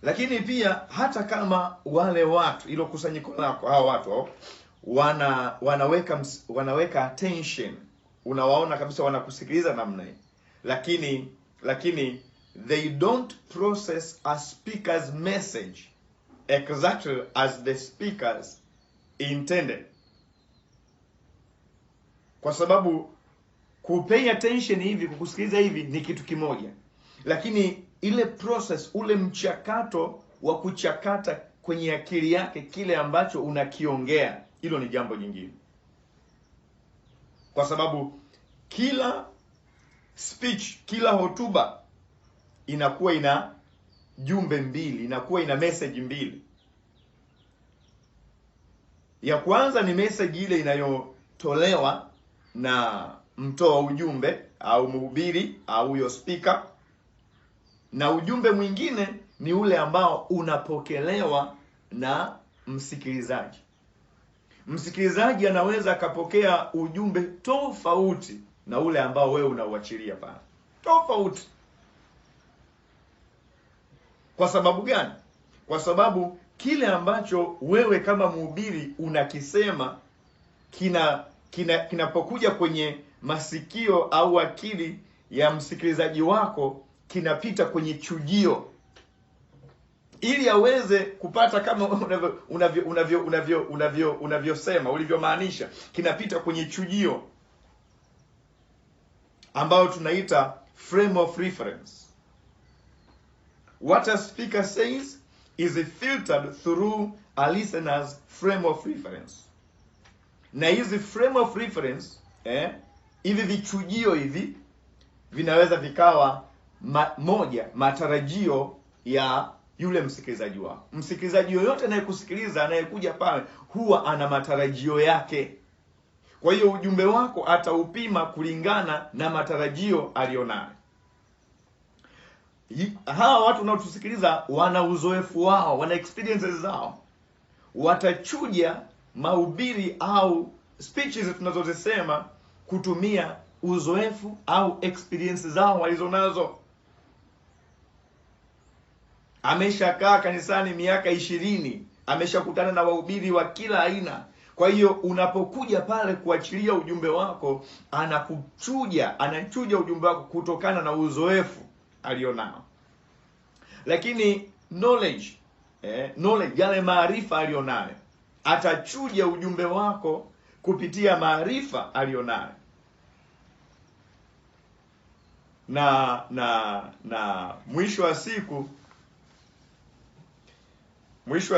Lakini pia hata kama wale watu, ilo kusanyiko lako, hao watu wanaweka attention, unawaona kabisa wanakusikiliza namna hii, lakini they don't process a speaker's message exactly as the speakers intended. Kwa sababu kupay attention hivi, kukusikiliza hivi ni kitu kimoja, lakini ile process, ule mchakato wa kuchakata kwenye akili yake kile ambacho unakiongea, hilo ni jambo jingine. Kwa sababu kila speech, kila hotuba inakuwa ina jumbe mbili, inakuwa ina message mbili. Ya kwanza ni message ile inayotolewa na mtoa ujumbe au mhubiri au huyo speaker, na ujumbe mwingine ni ule ambao unapokelewa na msikilizaji. Msikilizaji anaweza akapokea ujumbe tofauti na ule ambao wewe unauachilia pale. Tofauti. Kwa sababu gani? Kwa sababu kile ambacho wewe kama mhubiri unakisema kinapokuja kwenye masikio au akili ya msikilizaji wako, kinapita kwenye chujio ili aweze kupata kama unavyosema, ulivyomaanisha, kinapita kwenye chujio ambao tunaita frame of reference. What a speaker says is filtered through a listener's frame of reference. Na hizi frame of reference, hivi vichujio hivi vinaweza vikawa matarajio ya yule msikilizaji wako. Msikilizaji yoyote anayekusikiliza, anayekuja pale, huwa ana matarajio yake. Kwa hiyo ujumbe wako ataupima kulingana na matarajio alionayo. Hawa watu wanaotusikiliza wana uzoefu wao, wana experiences zao. Watachuja mahubiri au speeches tunazozisema kutumia uzoefu au experiences zao walizonazo. Ameshakaa kanisani miaka 20, ameshakutana na wahubiri wa kila aina. Kwa hiyo unapokuja pale kuachilia ujumbe wako, anachuja ujumbe wako kutokana na uzoefu alionao. Lakini knowledge, yale maarifa alionayo, atachuja ujumbe wako kupitia maarifa alionayo. Na mwisho wa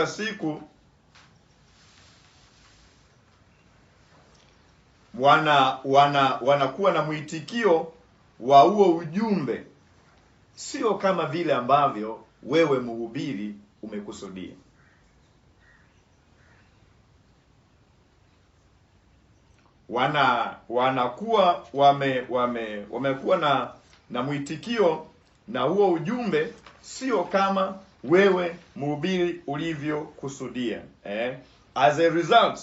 siku wanakuwa na mwitikio wa huo ujumbe, sio kama vile ambavyo wewe mhubiri umekusudia. Wanakuwa wamekuwa na mwitikio na huo ujumbe, sio kama wewe mhubiri ulivyokusudia. As a result,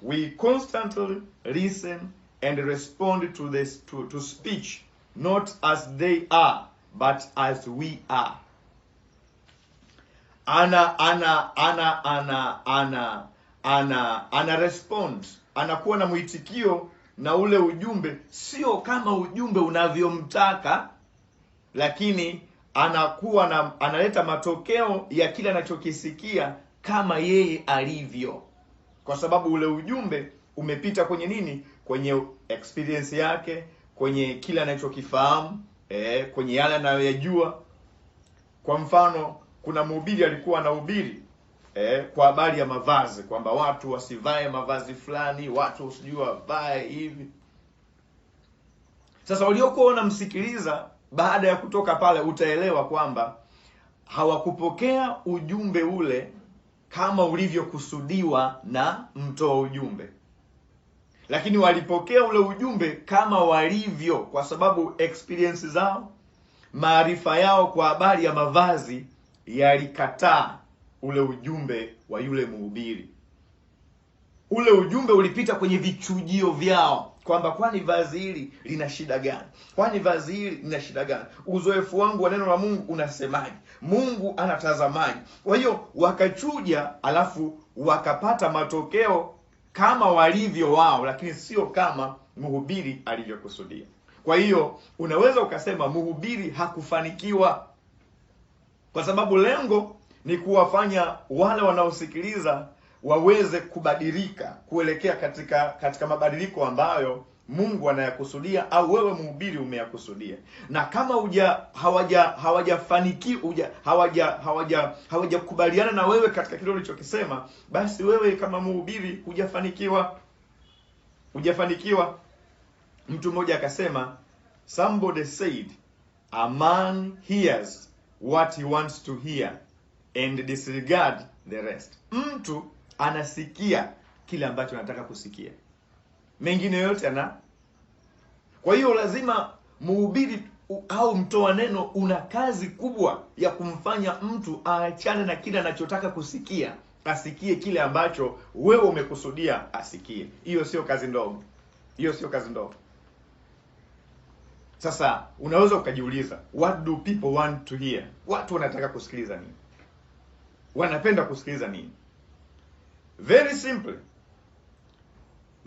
we constantly listen and respond to speech, not as they are, but as we are. Ana respond, anakuwa na mwitikio na ule ujumbe, sio kama ujumbe unavyomtaka, lakini analeta matokeo ya kile anachokisikia kama yeye alivyo, kwa sababu ule ujumbe umepita kwenye nini? Kwenye experience yake, kwenye kile anachokifahamu, kwenye yale anayoyajua. Kwa mfano, kuna mhubiri alikuwa anahubiri kwa habari ya mavazi, kwamba watu wasivae mavazi fulani, watu usijua wavae hivi. Sasa waliokuwa wanamsikiliza, baada ya kutoka pale, utaelewa kwamba hawakupokea ujumbe ule kama ulivyokusudiwa na mtoa ujumbe, lakini walipokea ule ujumbe kama walivyo, kwa sababu experience zao, maarifa yao kwa habari ya mavazi yalikataa ule ujumbe wa yule mhubiri. Ule ujumbe ulipita kwenye vichujio vyao, kwamba kwani vazi hili lina shida gani? Kwani vazi hili lina shida gani? Uzoefu wangu wa neno la Mungu unasemaje? Mungu anatazamaje. Kwa hiyo wakachuja, alafu wakapata matokeo kama walivyo wao, lakini sio kama mhubiri alivyokusudia. Kwa hiyo unaweza ukasema mhubiri hakufanikiwa, kwa sababu lengo ni kuwafanya wale wanaosikiliza waweze kubadilika kuelekea katika mabadiliko ambayo Mungu anayakusudia au wewe mhubiri umeyakusudia. Na kama hawajakubaliana na wewe katika kile ulichokisema, basi wewe kama mhubiri hujafanikiwa. Mtu mmoja akasema, somebody said a man hears what he wants to hear and disregard the rest. Mtu anasikia kile ambacho anataka kusikia, mengine yote Kwa hiyo lazima mhubiri au mtoa neno una kazi kubwa ya kumfanya mtu aachane na kile anachotaka kusikia, asikie kile ambacho wewe umekusudia asikie. Hiyo sio kazi ndogo. Sasa unaweza ukajiuliza, what do people want to hear? Watu wanataka kusikiliza nini? Wanapenda kusikiliza nini? Very simply,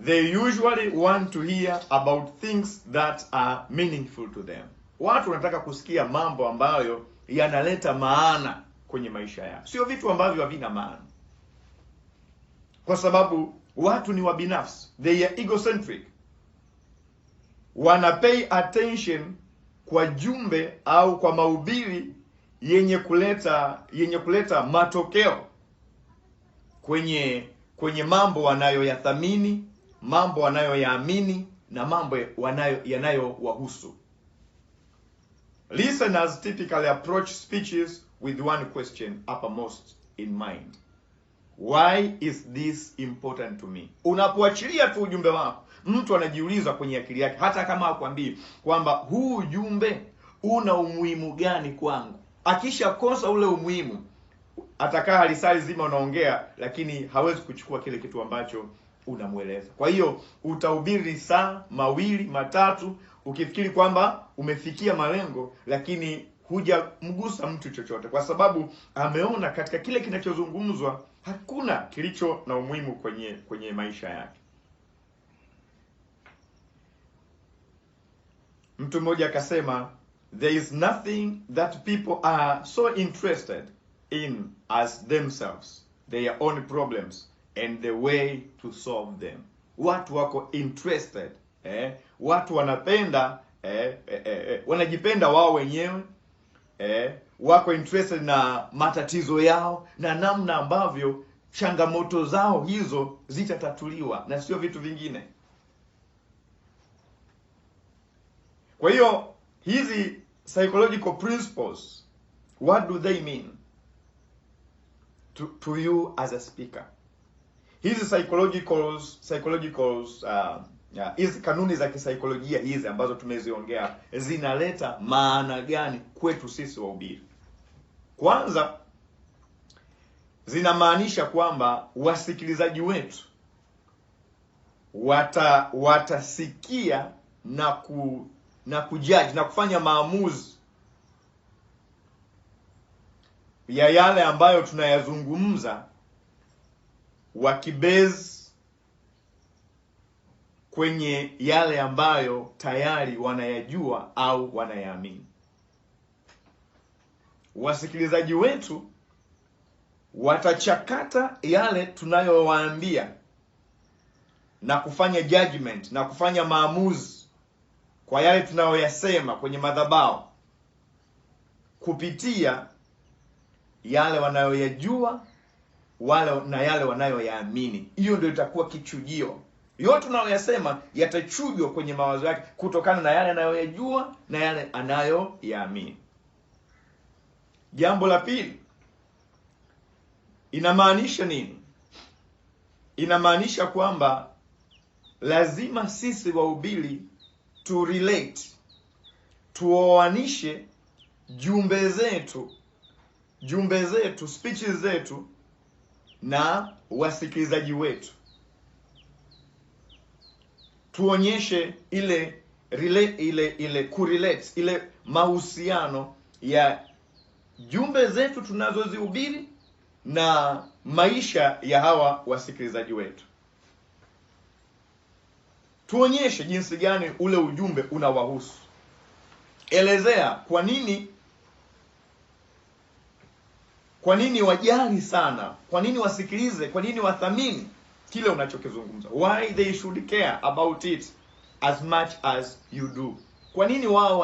they usually want to hear about things that are meaningful to them. Watu wanataka kusikia mambo ambayo yanaleta maana kwenye maisha yao, sio vitu ambavyo havina maana. Kwa sababu watu ni wabinafsi, they are egocentric. Wana pay attention kwa jumbe au kwa mahubiri yenye kuleta matokeo kwenye mambo wanayoyathamini, mambo wanayoyaamini na mambo yanayowahusu. Listeners typically approach speeches with one question uppermost in mind: why is this important to me? Unapoachilia tu ujumbe wako, mtu anajiuliza kwenye akili yake, hata kama hakwambii kwamba huu ujumbe una umuhimu gani kwangu. Akishakosa ule umuhimu, atakaa lisali zima unaongea, lakini hawezi kuchukua kile kitu ambacho unamueleza. Kwa hiyo utahubiri saa 2, 3 ukifikiri kwamba umefikia malengo, lakini hujamgusa mtu chochote, kwa sababu ameona katika kile kinachozungumzwa hakuna kilicho na umuhimu kwenye maisha yake. Mtu mmoja akasema, there is nothing that people are so interested in as themselves, their own problems and the way to solve them. Watu wako interested, watu wanapenda, wanajipenda wao wenyewe, wako interested na matatizo yao na namna ambavyo changamoto zao hizo zitatatuliwa, na sio vitu vingine. Kwa hiyo hizi psychological principles, what do they mean to you as a speaker? Hizi hizi kanuni za kisaikolojia hizi ambazo tumeziongea zinaleta maana gani kwetu sisi wahubiri? Kwanza, zinamaanisha kwamba wasikilizaji wetu watasikia na kujudge na kufanya maamuzi ya yale ambayo tunayazungumza, wakibase kwenye yale ambayo tayari wanayajua au wanayaamini. Wasikilizaji wetu watachakata yale tunayowaambia na kufanya judgment na kufanya maamuzi kwa yale tunayoyasema kwenye madhabahu kupitia yale wanayoyajua na yale wanayoyaamini. Hiyo ndio itakuwa kichujio. Yote tunayoyasema yatachujwa kwenye mawazo yake kutokana na yale anayoyajua na yale anayoyaamini. Jambo la pili, inamaanisha nini? Inamaanisha kwamba lazima sisi wahubiri to relate, tuoanishe jumbe zetu, speeches zetu na wasikilizaji wetu. Tuonyeshe ile correlate, ile mahusiano ya jumbe zetu tunazozihubiri na maisha ya hawa wasikilizaji wetu. Tuonyeshe jinsi gani ule ujumbe unawahusu. Elezea kwa nini wajali sana, kwa nini wasikilize, kwa nini wathamini kile unachokizungumza. Why they should care about it as much as you do. Kwa nini wao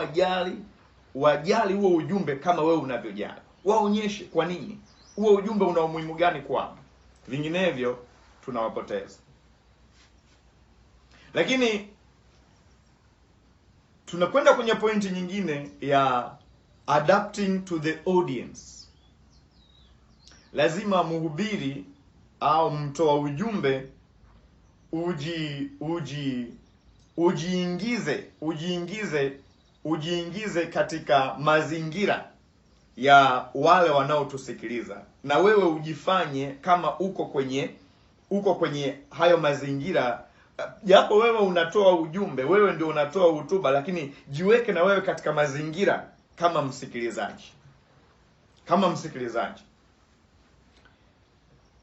wajali huo ujumbe kama wewe unavyojali. Waonyeshe kwa nini huo ujumbe una umuhimu gani kwao. Vinginevyo tunawapoteza. Lakini tunakwenda kwenye pointi nyingine ya adapting to the audience. Lazima mhubiri au mtoa ujumbe ujiingize katika mazingira ya wale wanaotusikiliza, na wewe ujifanye kama uko kwenye hayo mazingira. Japo wewe unatoa ujumbe, wewe ndio unatoa hotuba, lakini jiweke na wewe katika mazingira kama msikilizaji.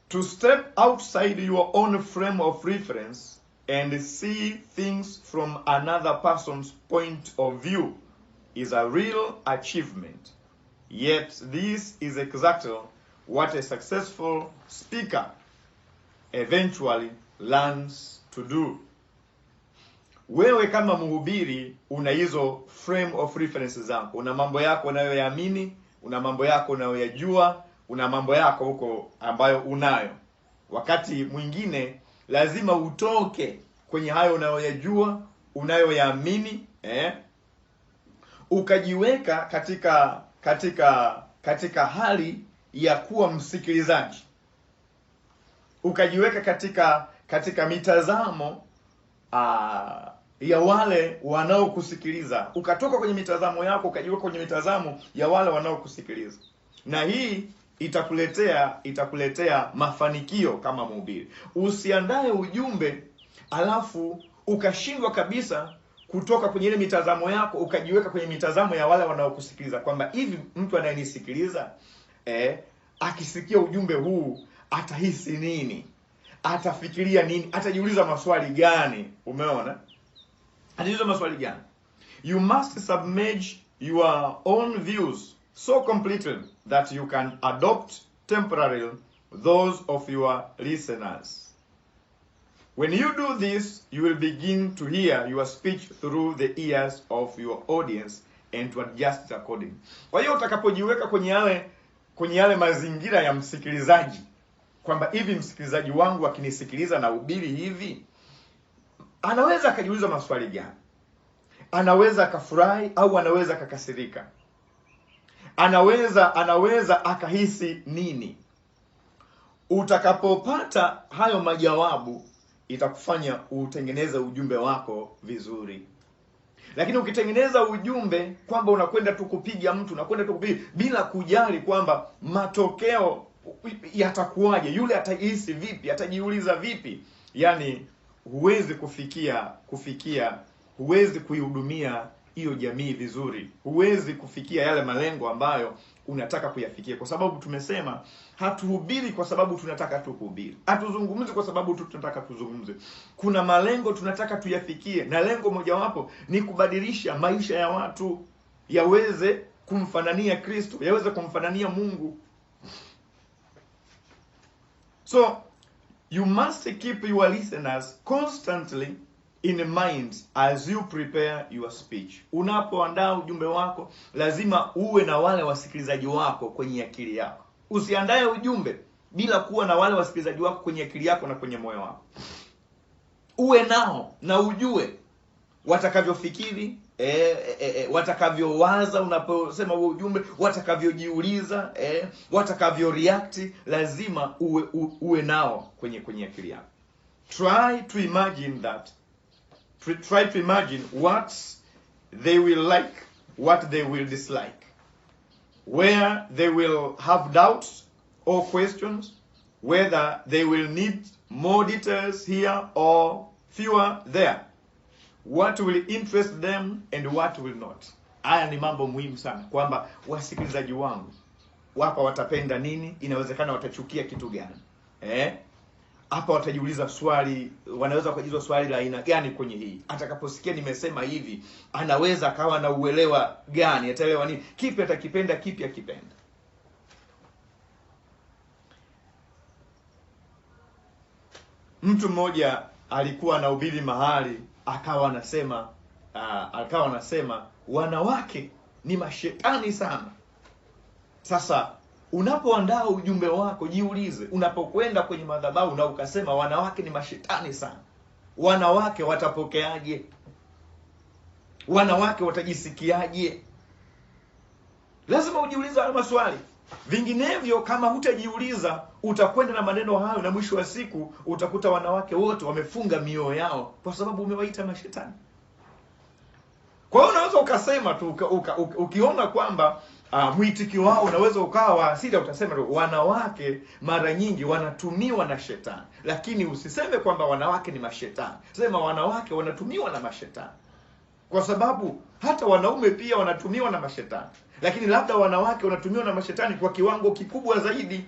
To step outside your own frame of reference and see things from another person's point of view is a real achievement. Yet this is exactly what a successful speaker eventually learns to do. Wewe kama mhubiri una hizo frame of reference zako. Una mambo yako unayoyaamini, una mambo yako unayoyajua, una mambo yako huko ambayo unayo. Wakati mwingine lazima utoke kwenye hayo unayoyajua, unayoyaamini, ukajiweka katika hali ya kuwa msikilizaji. Ukajiweka katika mitazamo ya wale wanaokusikiliza. Ukatoka kwenye mitazamo yako ukajiweka kwenye mitazamo ya wale wanaokusikiliza. Na hii itakuletea mafanikio kama mhubiri. Usiandae ujumbe alafu ukashindwa kabisa kutoka kwenye ile mitazamo yako ukajiweka kwenye mitazamo ya wale wanaokusikiliza, kwamba hivi mtu anayenisikiliza akisikia ujumbe huu atahisi nini? Atafikiria nini? Atajiuliza maswali gani? Umeona? Atajiuliza maswali gani? You must submerge your own views so completely that you can adopt temporarily those of your listeners. When you do this, you will begin to hear your speech through the ears of your audience and to adjust accordingly. Kwa hiyo utakapojiweka kwenye yale mazingira ya msikilizaji, kwamba hivi msikilizaji wangu akinisikiliza na ubiri hivi, anaweza akajiuliza maswali gani? Anaweza akafurahi au anaweza akakasirika? Anaweza akahisi nini? Utakapopata hayo majawabu, itakufanya utengeneze ujumbe wako vizuri. Lakini ukitengeneza ujumbe kwamba unakwenda tu kupiga mtu, unakwenda tu kupiga bila kujali kwamba matokeo yatakuwaje, yule atahisi vipi, atajiuliza vipi, yani huwezi huwezi kuihudumia hiyo jamii vizuri. Huwezi kufikia yale malengo ambayo unataka kuyafikia, kwa sababu tumesema hatuhubiri kwa sababu tunataka tu kuhubiri. Hatuzungumzi kwa sababu tu tunataka tuzungumze. Kuna malengo tunataka tuyafikie, na lengo mojawapo ni kubadilisha maisha ya watu yaweze kumfanania Kristo, yaweze kumfanania Mungu. So you must keep your listeners constantly in mind as you prepare your speech. Unapoandaa ujumbe wako, lazima uwe na wale wasikilizaji wako kwenye akili yako. Usiandae ujumbe bila kuwa na wale wasikilizaji wako kwenye akili yako na kwenye moyo wako. Uwe nao na ujue watakavyofikiri, watakavyowaza unaposema huo ujumbe, watakavyojiuliza, watakavyo react. Lazima uwe nao kwenye akili yako. Try to imagine what they will like, what they will dislike, where they will have doubts or questions, whether they will need more details here or fewer there, what will interest them and what will not. Haya ni mambo muhimu sana, kwamba wasikilizaji wangu hapa watapenda nini, inawezekana watachukia kitu gani. Hapa watajiuliza swali, wanaweza kujiuliza swali la aina gani kwenye hii. Atakaposikia nimesema hivi, anaweza akawa na uelewa gani, ataelewa nini, kipi atakipenda, kipi akipenda. Mtu mmoja alikuwa anahubiri mahali, akawa anasema wanawake ni mashetani sana. Sasa unapoandaa ujumbe wako, jiulize, unapokwenda kwenye madhabahu na ukasema wanawake ni mashetani sana, wanawake watapokeaje? Wanawake watajisikiaje? Lazima ujiulize haya maswali. Vinginevyo, kama hutajiuliza, utakwenda na maneno hayo, na mwisho wa siku utakuta wanawake wote wamefunga mioyo yao kwa sababu umewaita mashetani. Kwa hiyo unaweza ukasema tu ukiona kwamba mwitikio wao unaweza ukawa wa hasira, utasema tu wanawake mara nyingi wanatumiwa na shetani. Lakini usiseme kwamba wanawake ni mashetani. Sema wanawake wanatumiwa na mashetani. Kwa sababu hata wanaume pia wanatumiwa na mashetani. Lakini labda wanawake wanatumiwa na mashetani kwa kiwango kikubwa zaidi.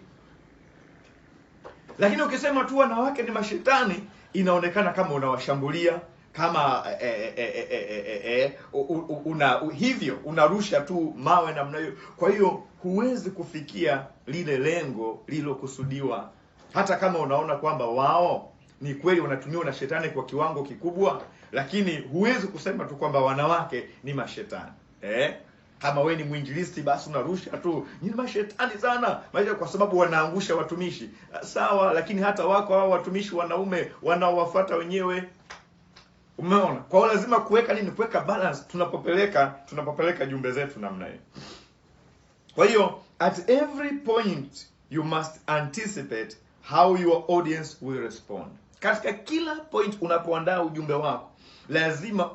Lakini ukisema tu wanawake ni mashetani, inaonekana kama unawashambulia, kama hivyo unarusha tu mawe namna hiyo. Kwa hiyo huwezi kufikia lile lengo lilokusudiwa. Hata kama unaona kwamba wao ni kweli wanatumiwa na shetani kwa kiwango kikubwa, lakini huwezi kusema tu kwamba wanawake ni mashetani. Kama we ni mwinjilisti, basi unarusha tu ni mashetani sana kwa sababu wanaangusha watumishi. Sawa, lakini hata wako hao watumishi wanaume wanaowafuata wenyewe. Umeona? Kwa hiyo lazima kuweka balance tunapopeleka jumbe zetu namna hiyo. Kwa hiyo at every point you must anticipate how your audience will respond. Katika kila point unapoandaa ujumbe wako, lazima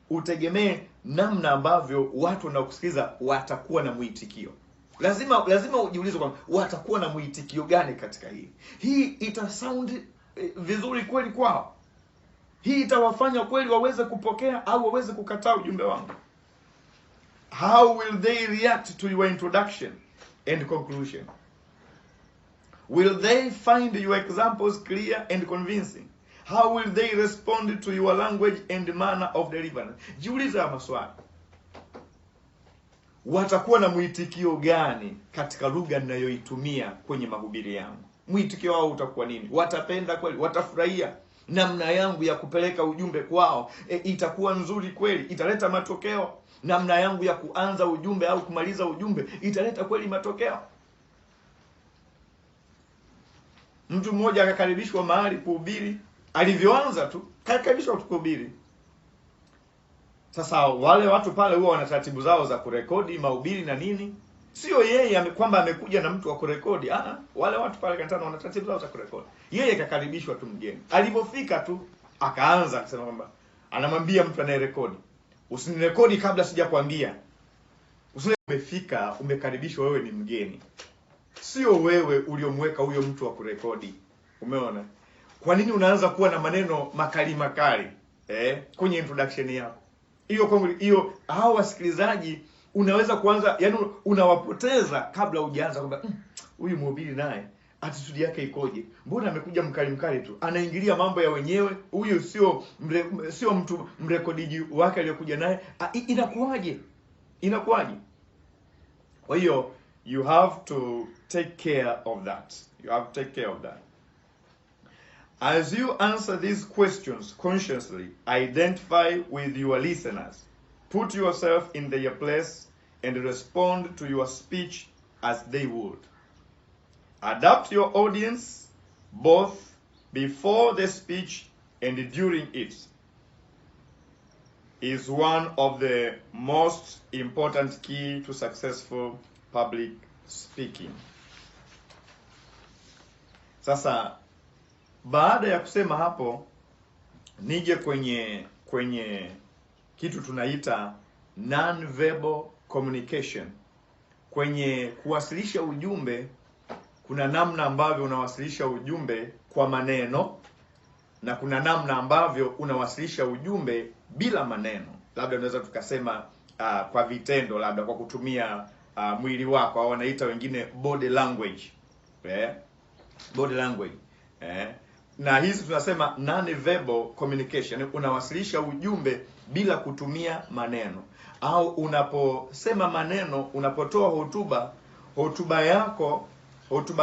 utegemee namna ambavyo watu wanaokusikiliza watakuwa na mwitikio. Lazima ujiulize kwamba watakuwa na mwitikio gani katika hii. Hii itasound vizuri kweli kwao? Hii itawafanya kweli waweze kupokea au waweze kukataa ujumbe wangu? How will they react to your introduction and conclusion? Will they find your examples clear and convincing? How will they respond to your language and manner of deliverance? Jiulize maswali. Watakuwa na mwitikio gani katika lugha ninayoitumia kwenye mahubiri yangu? Mwitikio wao utakuwa nini? Watapenda kweli? Watafurahia namna yangu ya kupeleka ujumbe kwao? Itakuwa nzuri kweli? Italeta matokeo? Namna yangu ya kuanza ujumbe au kumaliza ujumbe italeta kweli matokeo? Mtu mmoja akakaribishwa mahali kuhubiri, alivyoanza tu kakaribishwa kuhubiri. Sasa wale watu pale huwa wana taratibu zao za kurekodi mahubiri na nini. Sio yeye kwamba amekuja na mtu wa kurekodi. Wale watu pale kanisani wana taratibu zao za kurekodi. Yeye kakaribishwa tu mgeni. Alipofika tu akaanza kusema kwamba anamwambia mtu anayerekodi, usinirekodi kabla sijakwambia. Umefika, umekaribishwa, wewe ni mgeni. Sio wewe uliomweka huyo mtu wa kurekodi. Umeona? Kwa nini unaanza kuwa na maneno makali kwenye introduction yako? Hiyo hao wasikilizaji unaweza kuanza, yani unawapoteza kabla hujaanza kwamba huyu mhubiri naye attitude yake ikoje? Mbona amekuja mkali tu? Anaingilia mambo ya wenyewe. Huyu sio mtu mrekodiji wake aliyokuja naye. Inakuwaje? Kwa hiyo you have to take care of that. As you answer these questions consciously, identify with your listeners. Put yourself in their place and respond to your speech as they would. Adapt your audience both before the speech and during it is one of the most important key to successful public speaking. Sasa baada ya kusema hapo, nije kwenye kitu tunaita non-verbal communication. Kwenye kuwasilisha ujumbe, kuna namna ambavyo unawasilisha ujumbe kwa maneno na kuna namna ambavyo unawasilisha ujumbe bila maneno. Labda unaweza tukasema kwa vitendo, labda kwa kutumia mwili wako, au wanaita wengine body language. Body language. Na hizi tunasema non-verbal communication, unawasilisha ujumbe bila kutumia maneno. Au unaposema maneno, unapotoa hotuba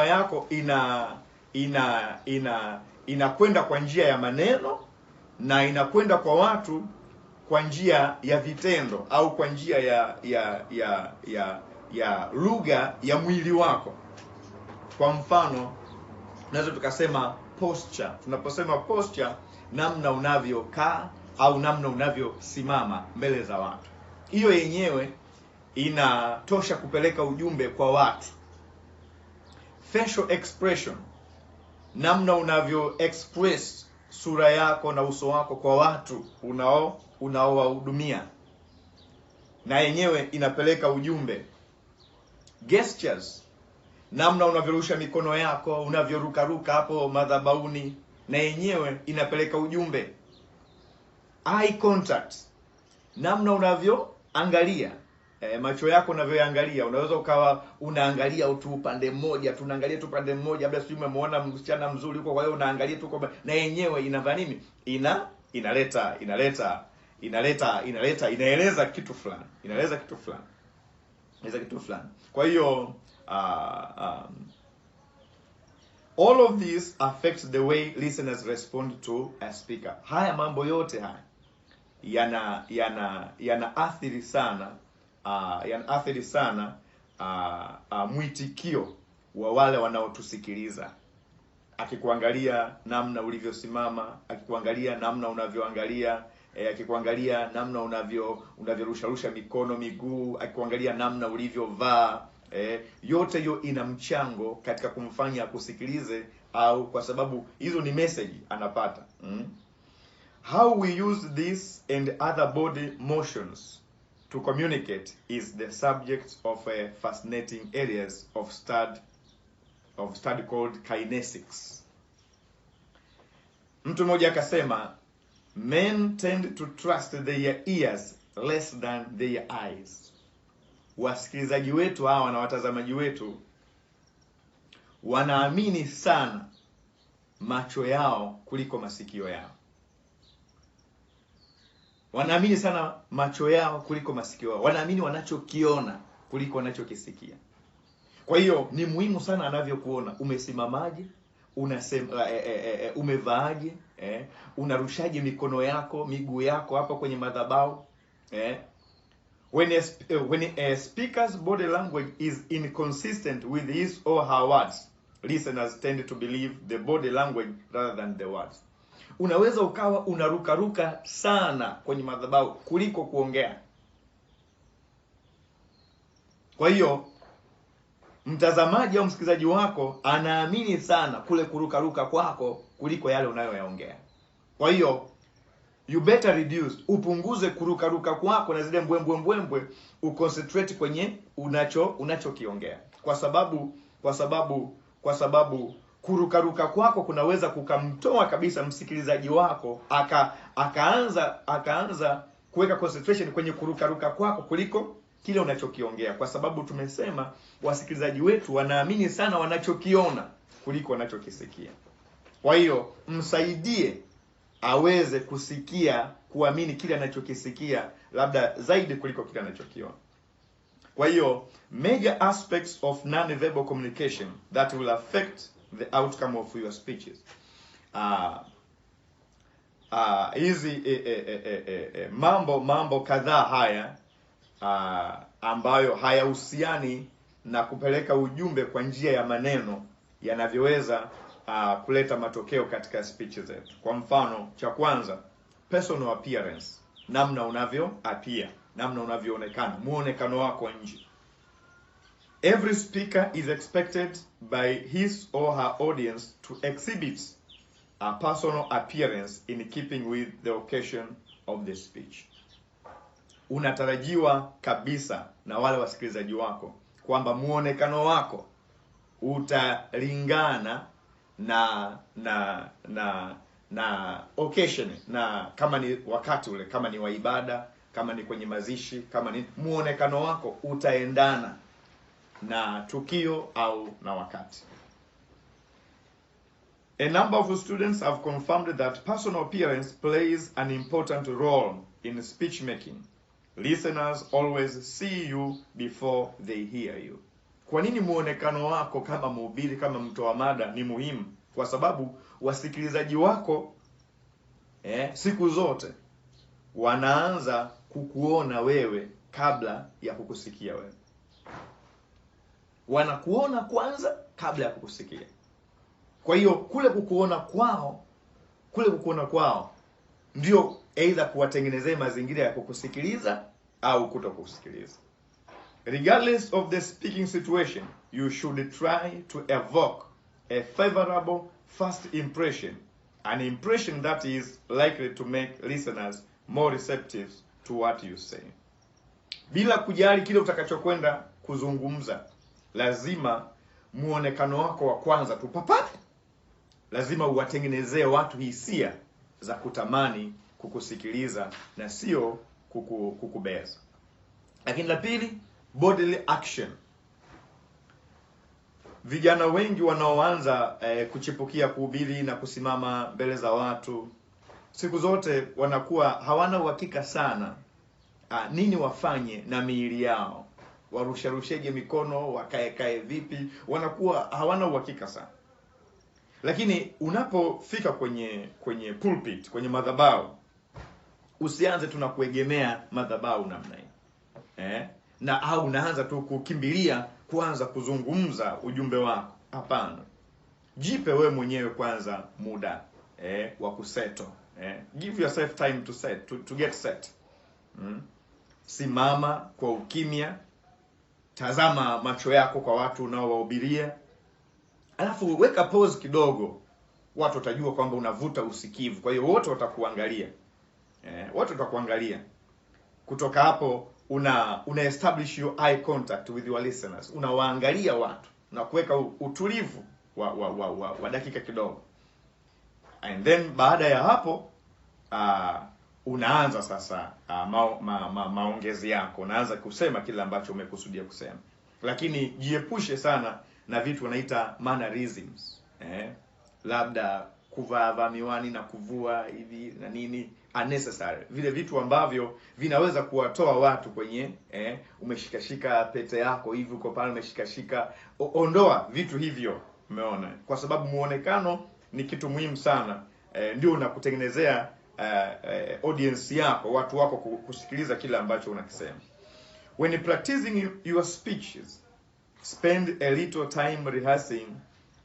yako inakwenda kwa njia ya maneno, na inakwenda kwa watu kwa njia ya vitendo, au kwa njia ya lugha ya mwili wako. Kwa mfano, tunaweza tukasema posture. Tunaposema posture, namna unavyokaa au namna unavyosimama mbele za watu, hiyo yenyewe inatosha kupeleka ujumbe kwa watu. Facial expression, namna unavyo express sura yako na uso wako kwa watu unaowahudumia, na yenyewe inapeleka ujumbe. Gestures, namna unavyorusha mikono yako, unavyorukaruka hapo madhabahuni, na yenyewe inapeleka ujumbe. Eye contact, namna unavyoangalia, macho yako unavyoangalia. Unaweza ukawa unaangalia tu upande mmoja, tunaangalia tu upande mmoja, labda sijui umemuona msichana mzuri huko, kwa hiyo unaangalia tu kwa, na yenyewe inafanya nini? Inaeleza kitu fulani. Inaeleza kitu fulani. Kwa hiyo all of this affects the way listeners respond to a speaker. Haya mambo yote haya yanaathiri sana mwitikio wa wale wanaotusikiliza. Akikuangalia namna ulivyosimama, akikuangalia namna unavyoangalia, akikuangalia namna unavyorusha mikono, miguu, akikuangalia namna ulivyovaa, yote hiyo ina mchango katika kumfanya akusikilize, au kwa sababu hizo ni message anapata. How we use this and other body motions to communicate is the subject of a fascinating areas of study called kinesics. Mtu mmoja akasema, men tend to trust their ears less than their eyes. Wasikilizaji wetu hawa na watazamaji wetu wanaamini sana macho yao kuliko masikio yao. Wanaamini sana macho yao kuliko masikio yao. Wanaamini wanachokiona kuliko wanachokisikia. Kwa hiyo ni muhimu sana anavyokuona. Umesimamaje? Umevaaje? Unarushaje mikono yako, miguu yako hapa kwenye madhabahu? When a speaker's body language is inconsistent with his or her words, listeners tend to believe the body language rather than the words. Unaweza ukawa unarukaruka sana kwenye madhabahu kuliko kuongea. Kwa hiyo mtazamaji au msikilizaji wako anaamini sana kule kurukaruka kwako kuliko yale unayoyaongea. Kwa hiyo you better reduce, upunguze kurukaruka kwako na zile mbwembwe, uconcentrate kwenye unachokiongea. Kwa sababu kurukaruka kwako kunaweza kukamtoa kabisa msikilizaji wako, akaanza kuweka concentration kwenye kurukaruka kwako kuliko kile unachokiongea, kwa sababu tumesema wasikilizaji wetu wanaamini sana wanachokiona kuliko wanachokisikia. Kwa hiyo msaidie aweze kusikia, kuamini kile anachokisikia labda zaidi kuliko kile anachokiona. Kwa hiyo major aspects of non-verbal communication that will affect the outcome of your speeches. Hizi mambo kadhaa haya ambayo hayahusiani na kupeleka ujumbe kwa njia ya maneno yanavyoweza kuleta matokeo katika speeches zetu. Kwa mfano, cha kwanza, personal appearance, namna unavyo appear, namna unavyoonekana, muonekano wako nje. Every speaker is expected by his or her audience to exhibit a personal appearance in keeping with the occasion of the speech. Unatarajiwa kabisa na wale wasikilizaji wako kwamba muonekano wako utalingana na occasion, na kama ni wakati ule, kama ni wa ibada, kama ni kwenye mazishi, kama ni muonekano wako utaendana na tukio au na wakati. A number of students have confirmed that personal appearance plays an important role in speech making. Listeners always see you before they hear you. Kwa nini muonekano wako kama mhubiri, kama mtoa mada ni muhimu? Kwa sababu wasikilizaji wako siku zote wanaanza kukuona wewe kabla ya kukusikia wewe. Wanakuona kwanza kabla ya kukusikia. Kwa hiyo kule kukuona kwao ndio either kuwatengenezea mazingira ya kukusikiliza au kutokusikiliza. Regardless of the speaking situation, you should try to evoke a favorable first impression, an impression that is likely to make listeners more receptive to what you say. Bila kujali kile utakachokwenda kuzungumza, lazima muonekano wako wa kwanza tu lazima uwatengenezee watu hisia za kutamani kukusikiliza na sio kukubeza. Lakini la pili, bodily action. Vijana wengi wanaoanza kuchipukia kuhubiri na kusimama mbele za watu, siku zote wanakuwa hawana uhakika sana nini wafanye na miili yao. Warusharusheje mikono, wakae vipi, wanakuwa hawana uhakika sana. Lakini unapofika kwenye pulpit, kwenye madhabahu, usianze tu na kuegemea madhabahu namna hii. Na au unaanza tu kukimbilia kuanza kuzungumza ujumbe wako. Hapana. Jipe wewe mwenyewe kwanza muda wa kuseto. Give yourself time to get set. Simama kwa ukimya. Tazama macho yako kwa watu unaowahubiria. Alafu weka pause kidogo. Watu watajua kwamba unavuta usikivu. Kwa hiyo wote watakuangalia. Wote watakuangalia. Kutoka hapo una establish your eye contact with your listeners. Unawaangalia watu na kuweka utulivu wa dakika kidogo. And then baada ya hapo unaanza sasa maongezi yako. Unaanza kusema kile ambacho umekusudia kusema. Lakini jiepushe sana na vitu wanaita mannerisms. Labda kuvaa miwani na kuvua hivi na nini unnecessary. Vile vitu ambavyo vinaweza kuwatoa watu kwenye umeshikashika pete yako hivi uko pale umeshikashika. Ondoa vitu hivyo, umeona? Kwa sababu muonekano ni kitu muhimu sana. Ndio unakutengenezea audience yako, watu wako kusikiliza kile ambacho unakisema. When practicing your speeches, spend a little time rehearsing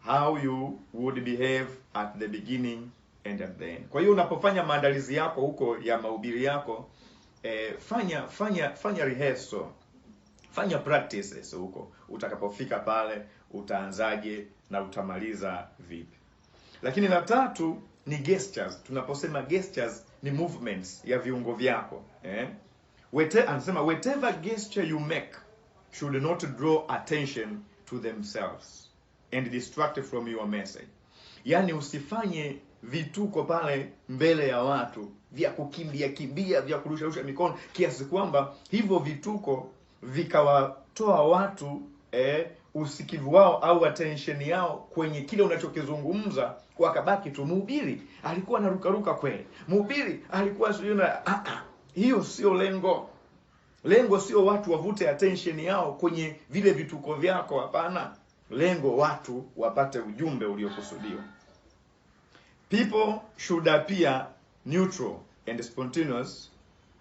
how you would behave at the beginning and at the end. Kwa hiyo unapofanya maandalizi yako huko ya mahubiri yako, fanya rehearsal. Fanya practices huko. Utakapofika pale utaanzaje na utamaliza vipi. Lakini la tatu ni gestures. Tunaposema gestures ni movements ya viungo vyako. Anasema whatever gesture you make should not draw attention to themselves and distract from your message. Yani usifanye vituko pale mbele ya watu vya kukimbia, vya kurusha mikono kiasi kwamba hivyo vituko vikawatoa watu usikivu wao au attention yao kwenye kile unachokizungumza, wakabaki tu mhubiri alikuwa anarukaruka kweli. Mhubiri alikuwa hiyo sio lengo. Lengo sio watu wavute attention yao kwenye vile vituko vyako, hapana. Lengo watu wapate ujumbe uliokusudiwa. People should appear neutral and spontaneous,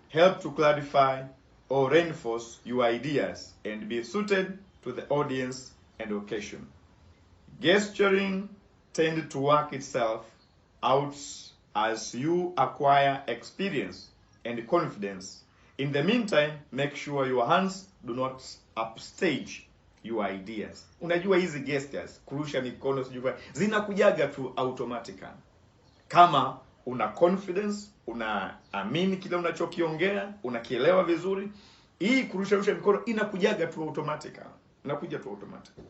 help to clarify or reinforce your ideas and be suited to the audience and occasion. Gesturing tends to work itself out as you acquire experience and confidence. In the meantime, make sure your hands do not upstage your ideas. Unajua hizi gestures, kurusha mikono sijui zinakujaga tu automatically. Kama una confidence, unaamini kile unachokiongea, unakielewa vizuri, hii kurusha mikono inakujaga tu automatically. Inakuja tu automatically.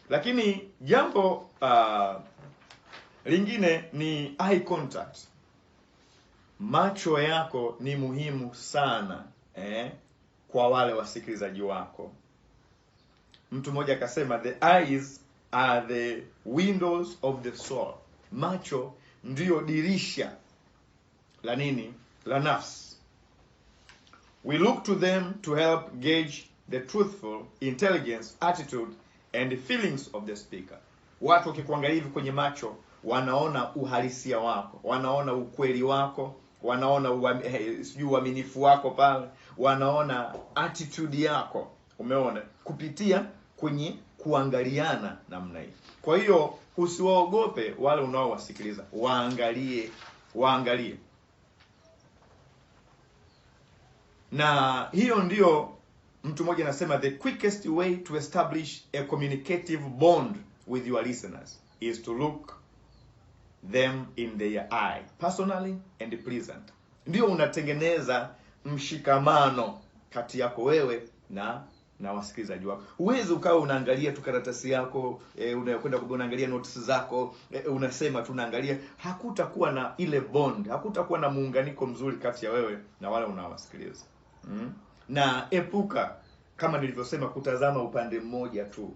Lakini jambo lingine ni eye contact. Macho yako ni muhimu sana. kwa wale wasikilizaji wako. Mtu mmoja akasema the eyes are the windows of the soul. Macho ndiyo dirisha la nini? La nafsi. We look to them to help gauge the truthful intelligence, attitude and the feelings of the speaker. Watu wakikuangalia hivi kwenye macho wanaona uhalisia wako, wanaona ukweli wako, wanaona uaminifu wako pale, wanaona attitude yako. Umeona? Kupitia kwenye kuangaliana namna hii. Kwa hiyo usiwaogope wale unaowasikiliza, waangalie. Na hiyo ndio mtu mmoja anasema the quickest way to establish a communicative bond with your listeners is to look them in their eye, personally and pleasant. Ndio unatengeneza mshikamano kati yako wewe na wasikilizaji wako. Huwezi ukawa unaangalia tu karatasi yako, unakwenda unaangalia notes zako, unasema tu unaangalia, hakutakuwa na ile bond, hakutakuwa na muunganiko mzuri kati ya wewe na wale unaowasikiliza. Na epuka, kama nilivyosema, kutazama upande mmoja tu.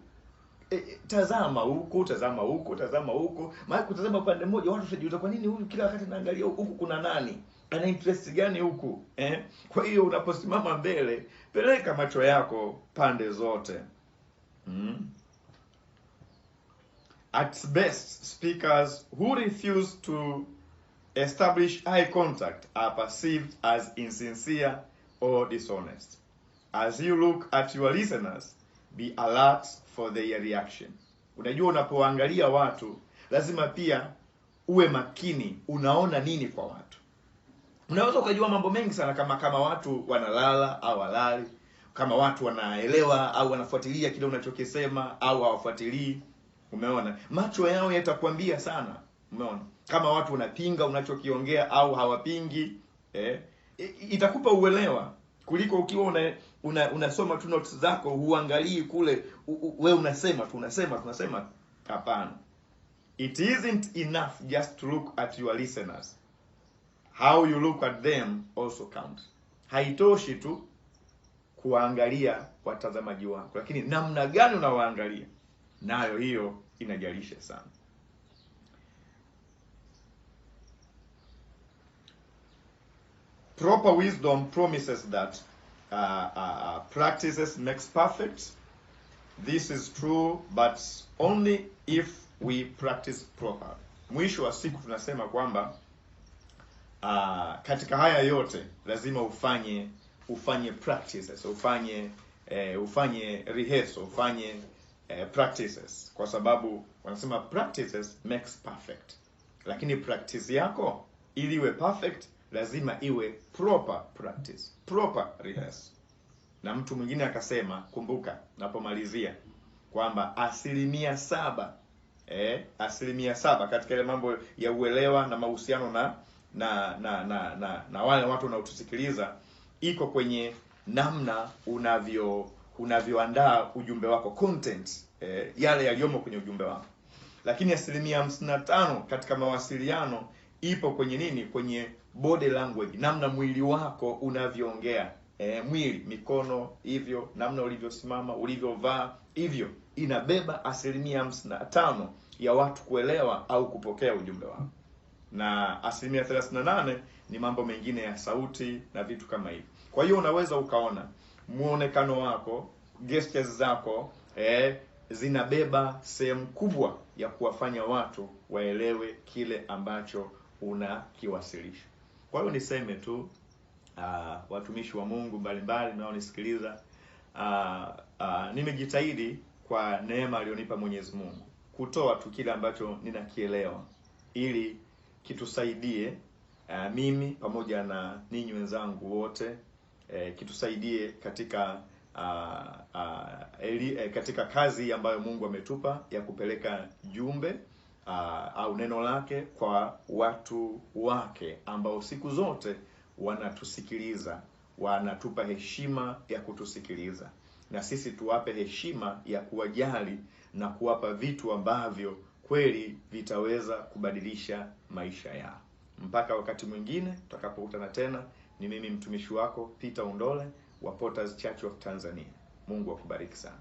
Tazama huko. Maana kutazama upande mmoja watu watajiuliza kwa nini huyu kila wakati anaangalia huku, kuna nani? Ana interest gani huku? Kwa hiyo unaposimama mbele, peleka macho yako pande zote. At best, speakers who refuse to establish eye contact are perceived as insincere or dishonest. As you look at your listeners, be alert for their reaction. Unajua, unapoangalia watu lazima pia uwe makini, unaona nini kwa watu. Unaweza ukajua mambo mengi sana kama watu wanalala au walali, kama watu wanaelewa au wanafuatilia kile unachokisema au hawafuatilii. Umeona? Macho yao yatakwambia sana. Umeona? Kama watu wanapinga unachokiongea au hawapingi, itakupa uelewa kuliko ukiwa unasoma tu notes zako, huangalii kule, wewe unasema. Hapana. It isn't enough just to look at your listeners. How you look at them also counts. Haitoshi tu kuangalia watazamaji wako, lakini namna gani unawaangalia, nayo hiyo inajalisha sana. Proper wisdom promises that practices makes perfect. This is true, but only if we practice proper. Mwisho wa siku tunasema kwamba katika haya yote lazima ufanye practices, ufanye rehearsal, ufanye practices, kwa sababu wanasema practices makes perfect. Lakini practice yako ili iwe perfect lazima iwe proper practice, proper rehearsal. Na mtu mwingine akasema, kumbuka napomalizia, kwamba 7% katika ile mambo ya uelewa na mahusiano na wale watu wanaotusikiliza iko kwenye namna unavyoandaa ujumbe wako, content, yale yaliyomo kwenye ujumbe wako. Lakini 55% katika mawasiliano ipo kwenye nini? Kwenye body language, namna mwili wako unavyoongea. Mwili, mikono, hivyo namna ulivyosimama, ulivyovaa, hivyo inabeba 55% ya watu kuelewa au kupokea ujumbe wako. Na 38% ni mambo mengine ya sauti na vitu kama hivi. Kwa hiyo unaweza ukaona muonekano wako, gestures zako zinabeba sehemu kubwa ya kuwafanya watu waelewe kile ambacho unakiwasilisha. Kwa hiyo niseme tu, watumishi wa Mungu mbalimbali nao nisikiliza, nimejitahidi kwa neema alionipa Mwenyezi Mungu kutoa tu kile ambacho ninakielewa, ili kitusaidie mimi pamoja na ninyi wenzangu wote, kitusaidie katika katika kazi ambayo Mungu ametupa ya kupeleka jumbe au neno lake kwa watu wake ambao siku zote wanatusikiliza, wanatupa heshima ya kutusikiliza, na sisi tuwape heshima ya kuwajali na kuwapa vitu ambavyo kweli vitaweza kubadilisha maisha yao. Mpaka wakati mwingine tutakapokutana tena, Ni mimi mtumishi wako Peter Undole wa Potters Church of Tanzania. Mungu akubariki sana.